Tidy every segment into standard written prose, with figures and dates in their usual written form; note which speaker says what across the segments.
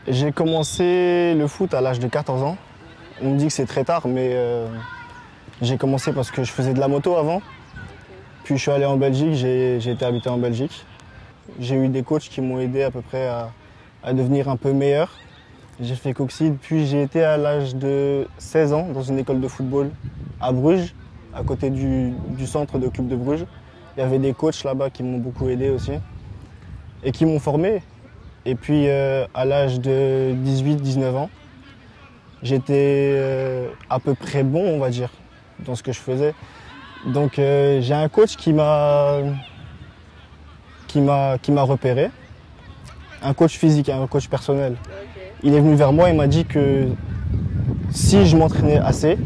Speaker 1: J'ai commencé le foot à l'âge de 14 ans. On me dit que c'est très tard, mais j'ai commencé parce que je faisais de la moto avant. Puis je suis allé en Belgique, j'ai été habiter en Belgique. J'ai eu des coachs qui m'ont aidé à peu près à devenir un peu meilleur. J'ai fait Coxide, puis j'ai été à l'âge de 16 ans dans une école de football à Bruges, à côté du centre de club de Bruges. Il y avait des coachs là-bas qui m'ont beaucoup aidé aussi et qui m'ont formé. Et puis à l'âge de 18-19 ans, j'étais à peu près bon, on va dire, dans ce que je faisais. Donc j'ai un coach qui m'a repéré, un coach physique, un coach personnel. Il est venu vers moi et m'a dit que si je m'entraînais assez,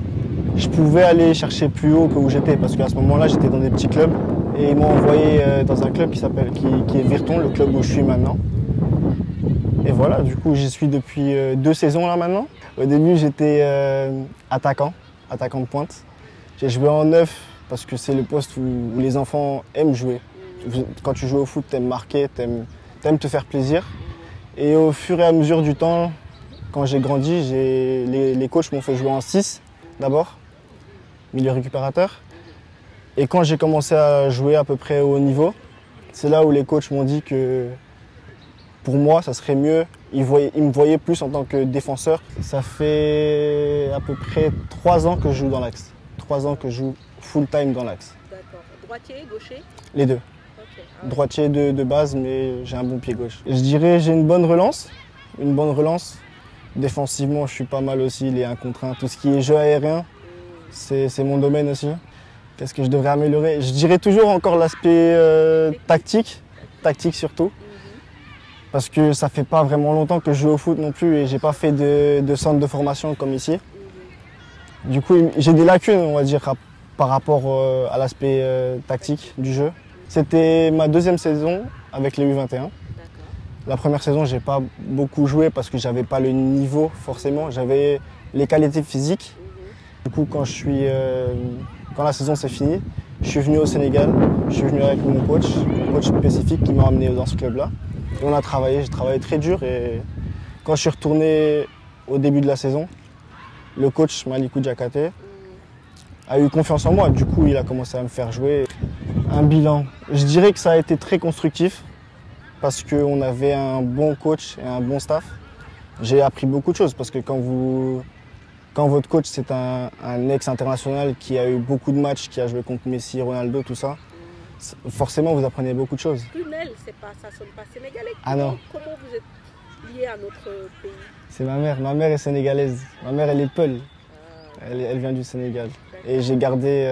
Speaker 1: je pouvais aller chercher plus haut que où j'étais, parce qu'à ce moment-là, j'étais dans des petits clubs et ils m'ont envoyé dans un club qui est Virton, le club où je suis maintenant. Et voilà, du coup, j'y suis depuis 2 saisons là maintenant. Au début, j'étais attaquant de pointe. J'ai joué en 9 parce que c'est le poste où les enfants aiment jouer. Quand tu joues au foot, t'aimes marquer, t'aimes te faire plaisir. Et au fur et à mesure du temps, quand j'ai grandi, les coachs m'ont fait jouer en 6 d'abord, milieu récupérateur. Et quand j'ai commencé à jouer à peu près au haut niveau, c'est là où les coachs m'ont dit que pour moi, ça serait mieux. Ils me voyaient plus en tant que défenseur. Ça fait à peu près 3 ans que je joue dans l'axe. 3 ans que je joue full-time dans l'axe.
Speaker 2: D'accord. Droitier, gaucher?
Speaker 1: Les deux.
Speaker 2: Okay.
Speaker 1: Droitier de base, mais j'ai un bon pied gauche. Je dirais j'ai une bonne relance. Défensivement, je suis pas mal aussi, les 1 contre 1. Tout ce qui est jeu aérien, c'est mon domaine aussi. Qu'est-ce que je devrais améliorer? Je dirais toujours encore l'aspect tactique surtout. Parce que ça fait pas vraiment longtemps que je joue au foot non plus et j'ai pas fait de centre de formation comme ici. Du coup, j'ai des lacunes, on va dire, par rapport à l'aspect tactique du jeu. C'était ma 2e saison avec les U21. La première saison, j'ai pas beaucoup joué parce que j'avais pas le niveau forcément. J'avais les qualités physiques. Du coup, quand la saison s'est finie, je suis venu au Sénégal. Je suis venu avec mon coach spécifique qui m'a emmené dans ce club-là. Et on a travaillé, j'ai travaillé très dur et quand je suis retourné au début de la saison, le coach Malikou Diakhaté a eu confiance en moi. Du coup, il a commencé à me faire jouer. Un bilan, je dirais que ça a été très constructif parce qu'on avait un bon coach et un bon staff. J'ai appris beaucoup de choses parce que quand votre coach c'est un ex-international qui a eu beaucoup de matchs, qui a joué contre Messi, Ronaldo, tout ça, forcément vous apprenez beaucoup de choses.
Speaker 2: Tunel, ça sonne pas sénégalais.
Speaker 1: Ah non.
Speaker 2: Comment vous êtes lié à notre pays?
Speaker 1: C'est ma mère. Ma mère est sénégalaise. Ma mère, elle est Peul. Elle vient du Sénégal. Et j'ai gardé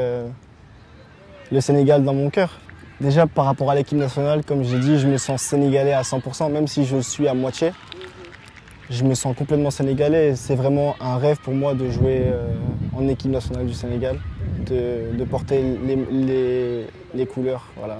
Speaker 1: le Sénégal dans mon cœur. Déjà, par rapport à l'équipe nationale, comme j'ai dit, je me sens sénégalais à 100%, même si je suis à moitié. Je me sens complètement sénégalais. C'est vraiment un rêve pour moi de jouer en équipe nationale du Sénégal, de porter les couleurs. Voilà.